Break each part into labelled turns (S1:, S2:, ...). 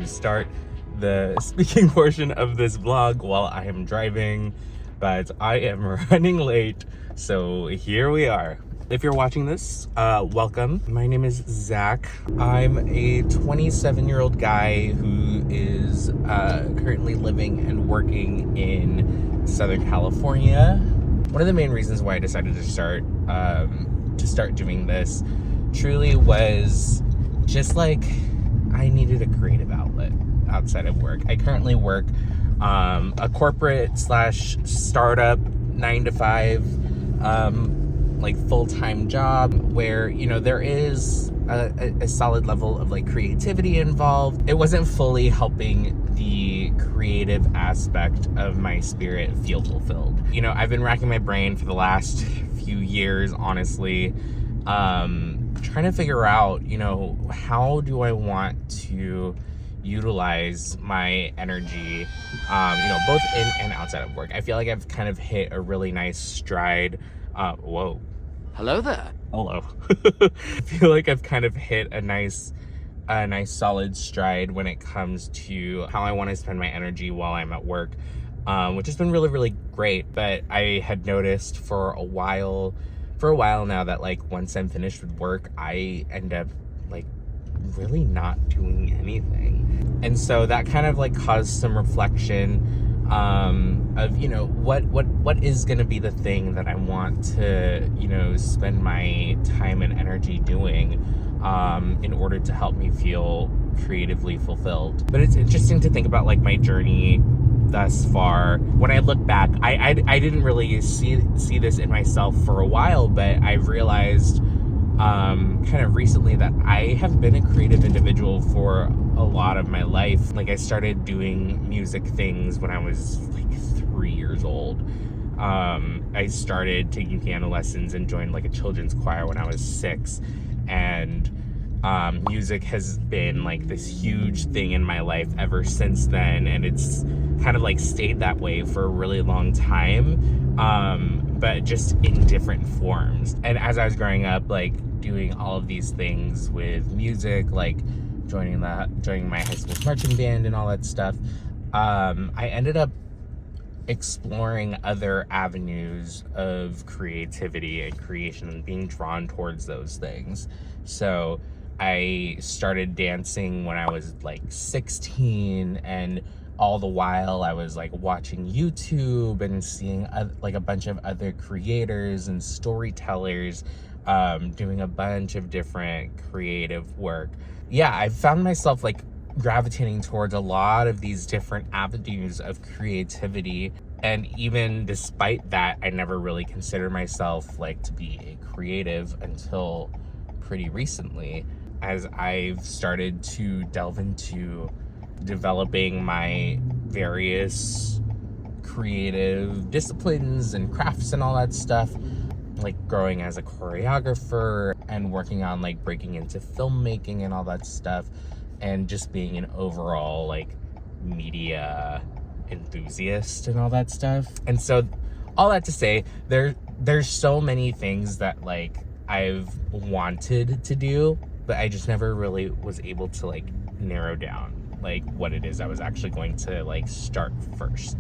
S1: to start the speaking portion of this vlog while I am driving, but I am running late, so here we are. If you're watching this, welcome. My name is Zach. I'm a 27-year-old guy who is currently living and working in Southern California. One of the main reasons why I decided to start doing this truly was just like I needed a creative outlet outside of work. I currently work a corporate / startup 9-to-5 like full-time job where, you know, there is a solid level of like creativity involved. It wasn't fully helping the creative aspect of my spirit feel fulfilled. You know, I've been racking my brain for the last few years, honestly, trying to figure out, you know, how do I want to utilize my energy, you know, both in and outside of work. I feel like I've kind of hit a really nice stride. Whoa.
S2: Hello there.
S1: Hello. I feel like I've kind of hit a nice solid stride when it comes to how I want to spend my energy while I'm at work, which has been really, really great. But I had noticed for a while now that like once I'm finished with work, I end up like really not doing anything. And so that kind of like caused some reflection of, you know, what is going to be the thing that I want to, you know, spend my time and energy doing in order to help me feel creatively fulfilled. But it's interesting to think about like my journey thus far. When I look back, I didn't really see this in myself for a while, but I've realized kind of recently that I have been a creative individual for a lot of my life. Like I started doing music things when I was like 3 years old. I started taking piano lessons and joined like a children's choir when I was 6. And music has been like this huge thing in my life ever since then. And it's kind of like stayed that way for a really long time. But just in different forms. And as I was growing up, like doing all of these things with music, like joining my high school marching band and all that stuff, I ended up exploring other avenues of creativity and creation and being drawn towards those things. So I started dancing when I was like 16, and all the while I was like watching YouTube and seeing like a bunch of other creators and storytellers doing a bunch of different creative work. Yeah, I found myself like gravitating towards a lot of these different avenues of creativity. And even despite that, I never really considered myself like to be a creative until pretty recently, as I've started to delve into developing my various creative disciplines and crafts and all that stuff, like growing as a choreographer and working on like breaking into filmmaking and all that stuff, and just being an overall like media enthusiast and all that stuff. And so all that to say, there's so many things that like I've wanted to do, but I just never really was able to like narrow down like what it is I was actually going to like start first.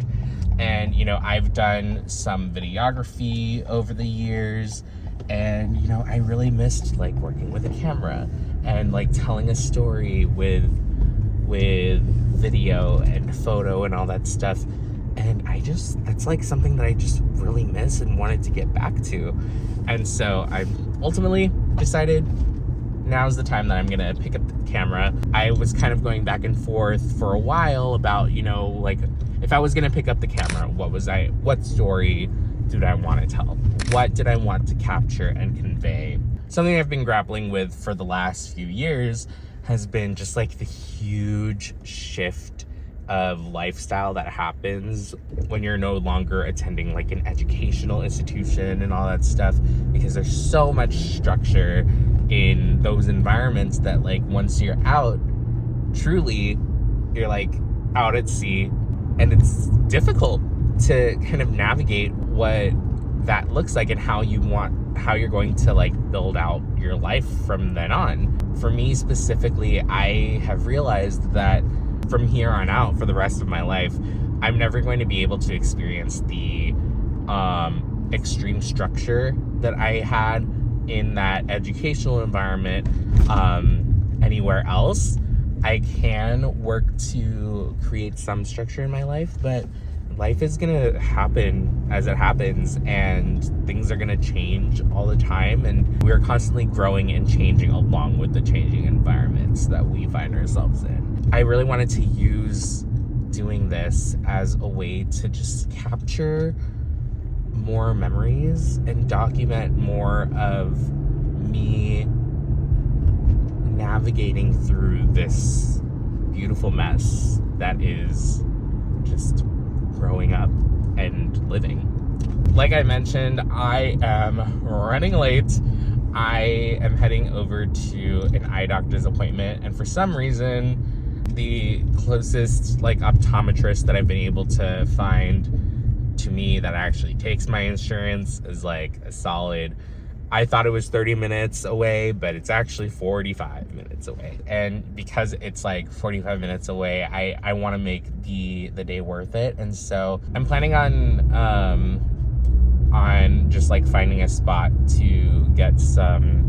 S1: And, you know, I've done some videography over the years, and, you know, I really missed like working with a camera and like telling a story with video and photo and all that stuff. And that's like something that I just really miss and wanted to get back to. And so I ultimately decided now's the time that I'm gonna pick up the camera. I was kind of going back and forth for a while about, you know, like if I was gonna pick up the camera, what story did I want to tell? What did I want to capture and convey? Something I've been grappling with for the last few years has been just like the huge shift of lifestyle that happens when you're no longer attending like an educational institution and all that stuff, because there's so much structure in those environments that like once you're out, truly you're like out at sea, and it's difficult to kind of navigate what that looks like and how you're going to like build out your life from then on. For me specifically, I have realized that from here on out for the rest of my life, I'm never going to be able to experience the extreme structure that I had in that educational environment anywhere else. I can work to create some structure in my life, but life is gonna happen as it happens, and things are gonna change all the time, and we're constantly growing and changing along with the changing environments that we find ourselves in. I really wanted to use doing this as a way to just capture more memories and document more of me navigating through this beautiful mess that is just growing up and living. Like I mentioned, I am running late. I am heading over to an eye doctor's appointment, and for some reason, the closest optometrist that I've been able to find to me that actually takes my insurance is a solid, I thought it was 30 minutes away, but it's actually 45 minutes away. And because it's 45 minutes away, I want to make the day worth it. And so I'm planning on just finding a spot to get some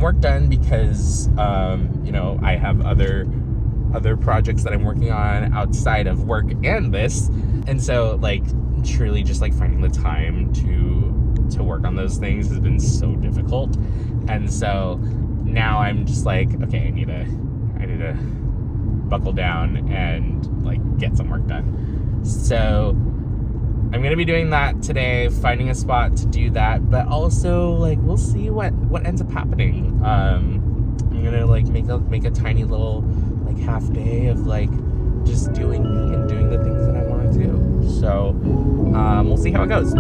S1: work done, because I have other projects that I'm working on outside of work and this. And so truly just finding the time to work on those things has been so difficult. And so now I'm just okay, I need to buckle down and get some work done. So I'm gonna be doing that today, finding a spot to do that, but also we'll see what ends up happening. I'm gonna make a tiny little half day of just doing me and doing the things that I want to do. So we'll see how it goes.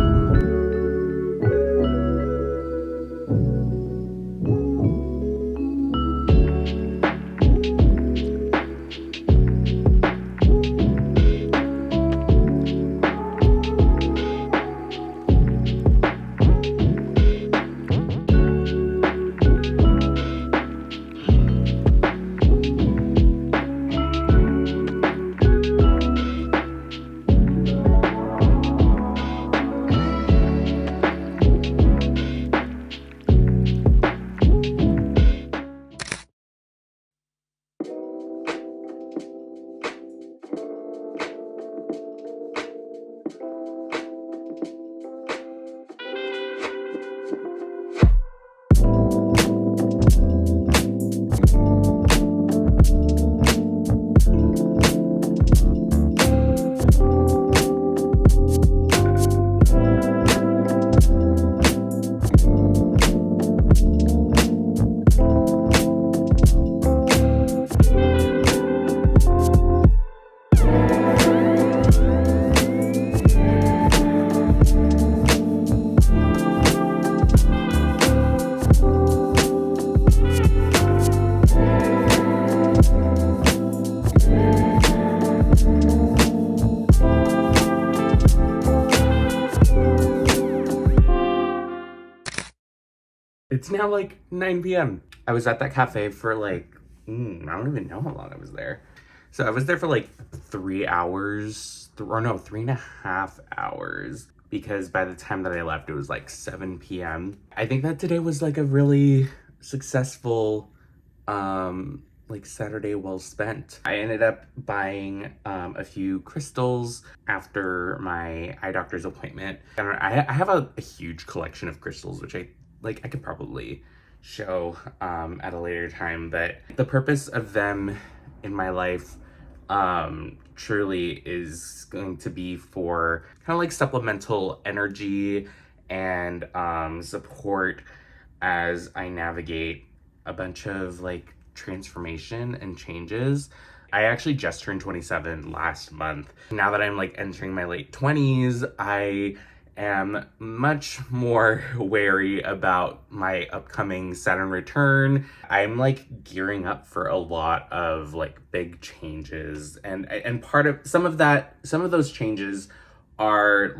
S1: It's now 9 p.m. I was at that cafe for I don't even know how long I was there. So I was there for 3 hours, or no, 3.5 hours, because by the time that I left, it was 7 p.m. I think that today was a really successful Saturday well spent. I ended up buying a few crystals after my eye doctor's appointment. And I have a huge collection of crystals, which I could probably show at a later time, but the purpose of them in my life truly is going to be for kind of supplemental energy and support as I navigate a bunch of transformation and changes. I actually just turned 27 last month. Now that I'm entering my late 20s, I am much more wary about my upcoming Saturn return. I'm gearing up for a lot of big changes, and part of some of those changes are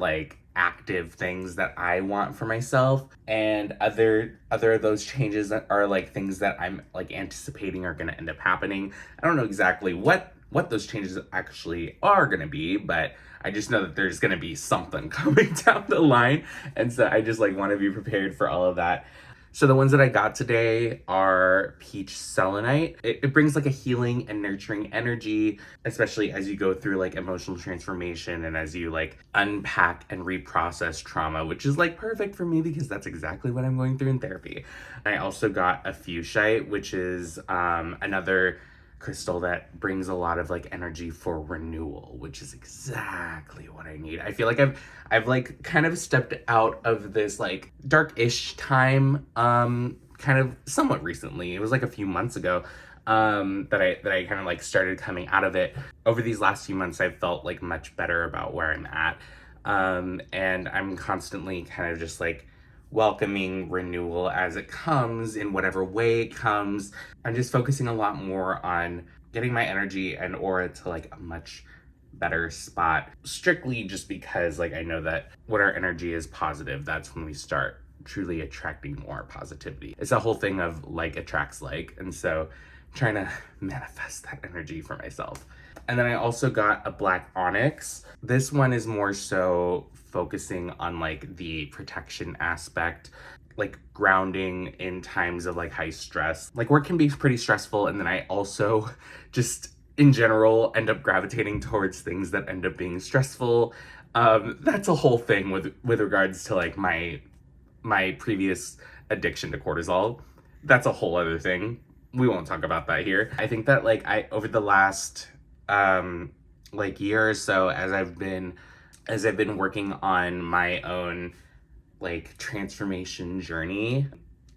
S1: active things that I want for myself, and other of those changes that are things that I'm anticipating are going to end up happening. I don't know exactly what what those changes actually are going to be, but I just know that there's going to be something coming down the line. And so I just like want to be prepared for all of that. So the ones that I got today are peach selenite. It brings like a healing and nurturing energy, especially as you go through like emotional transformation and as you like unpack and reprocess trauma, which is like perfect for me because that's exactly what I'm going through in therapy. I also got a fuchsite, which is another crystal that brings a lot of like energy for renewal, which is exactly what I need. I feel like I've like kind of stepped out of this like dark-ish time kind of somewhat recently. It was like a few months ago that I kind of like started coming out of it. Over these last few months I've felt like much better about where I'm at. And I'm constantly kind of just like welcoming renewal as it comes in whatever way it comes. I'm just focusing a lot more on getting my energy and aura to like a much better spot, strictly just because like I know that when our energy is positive, that's when we start truly attracting more positivity. It's a whole thing of like attracts like, and so I'm trying to manifest that energy for myself. And then I also got a black onyx. This one is more so focusing on like the protection aspect, like grounding in times of like high stress. Like work can be pretty stressful, and then I also just in general end up gravitating towards things that end up being stressful. That's a whole thing with regards to like my previous addiction to cortisol. That's a whole other thing. We won't talk about that here. I think that like I over the last like year or so as I've been working on my own like transformation journey,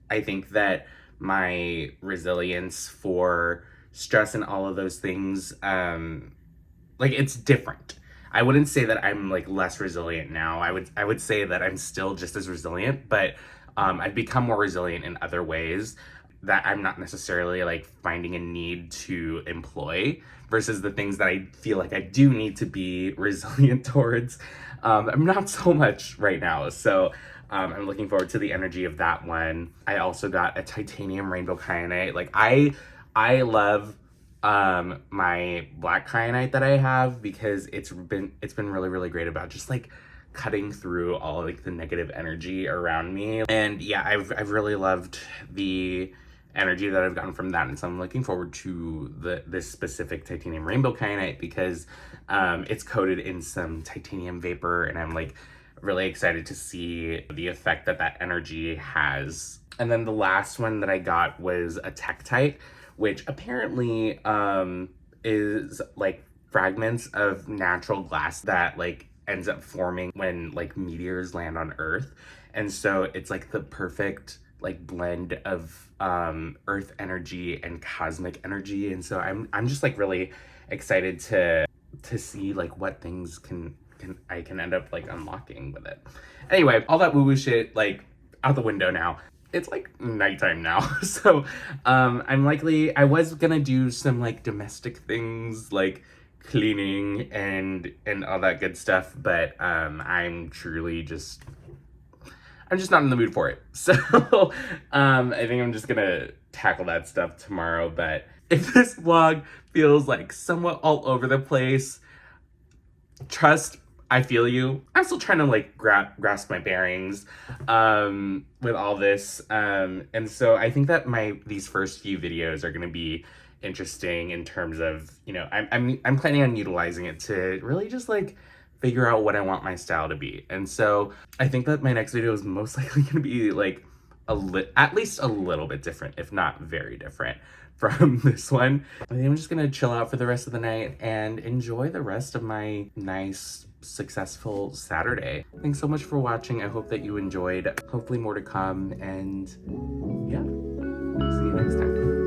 S1: I think that my resilience for stress and all of those things, like it's different. I wouldn't say that I'm like less resilient now. I would say that I'm still just as resilient, but I've become more resilient in other ways that I'm not necessarily like finding a need to employ, versus the things that I feel like I do need to be resilient towards. I'm not so much right now. So I'm looking forward to the energy of that one. I also got a titanium rainbow kyanite. Like I love my black kyanite that I have because it's been really, really great about just like cutting through all like the negative energy around me. And yeah, I've really loved the energy that I've gotten from that, and so I'm looking forward to this specific titanium rainbow kyanite because it's coated in some titanium vapor, and I'm like really excited to see the effect that energy has. And then the last one that I got was a tektite, which apparently is like fragments of natural glass that like ends up forming when like meteors land on Earth. And so it's like the perfect like blend of earth energy and cosmic energy. And so I'm just like really excited to see like what things I can end up like unlocking with it. Anyway, all that woo-woo shit like out the window now. It's like nighttime now. So I was gonna do some like domestic things like cleaning and all that good stuff, but I'm just not in the mood for it. So I think I'm just gonna tackle that stuff tomorrow. But if this vlog feels like somewhat all over the place, trust, I feel you. I'm still trying to like grasp my bearings with all this. And so I think that these first few videos are gonna be interesting in terms of, you know, I'm planning on utilizing it to really just like figure out what I want my style to be. And so I think that my next video is most likely going to be like at least a little bit different, if not very different from this one. I think I'm just going to chill out for the rest of the night and enjoy the rest of my nice, successful Saturday. Thanks so much for watching. I hope that you enjoyed. Hopefully more to come, and yeah, see you next time.